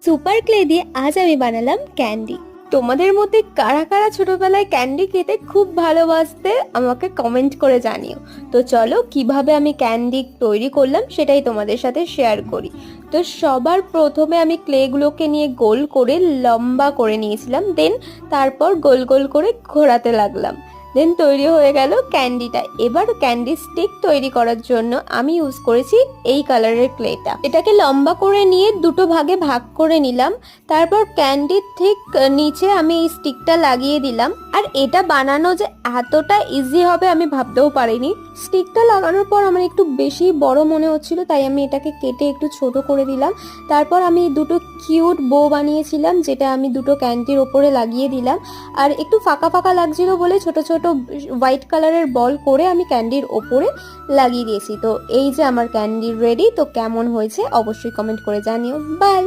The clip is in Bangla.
সুপার ক্লে দিয়ে আজ আমি বানালাম ক্যান্ডি। তোমাদের মধ্যে কারা কারা ছোটবেলায় ক্যান্ডি খেতে খুব ভালোবাসতে আমাকে কমেন্ট করে জানিও। তো চলো কিভাবে আমি ক্যান্ডি তৈরি করলাম সেটাই তোমাদের সাথে শেয়ার করি। তো সবার প্রথমে আমি ক্লেগুলোকে নিয়ে গোল করে লম্বা করে নিয়েছিলাম, দেন তারপর গোল গোল করে ঘোরাতে লাগলাম। দেন তৈরি হয়ে গেল ক্যান্ডিটা। এবার ক্যান্ডি স্টিক তৈরি করার জন্য আমি ইউজ করেছি এই কালারের ক্লেটা। এটাকে লম্বা করে নিয়ে দুটো ভাগে ভাগ করে নিলাম। তারপর ক্যান্ডির ঠিক নিচে আমি এই স্টিকটা লাগিয়ে দিলাম। আর এটা বানানো যে এতটা ইজি হবে আমি ভাবতেও পারিনি। স্টিকটা লাগানোর পর আমার একটু বেশি বড় মনে হচ্ছিল, তাই আমি এটাকে কেটে একটু ছোট করে দিলাম। তারপর আমি দুটো কিউট বো বানিয়েছিলাম, যেটা আমি দুটো ক্যান্ডির ওপরে লাগিয়ে দিলাম। আর একটু ফাঁকা ফাঁকা লাগছিল বলে ছোট ছোট হোয়াইট কালারের বল করে আমি ক্যান্ডির ওপরে লাগিয়ে দিয়েছি। তো এই যে আমার ক্যান্ডি রেডি। তো কেমন হয়েছে অবশ্যই কমেন্ট করে জানিও। বাই।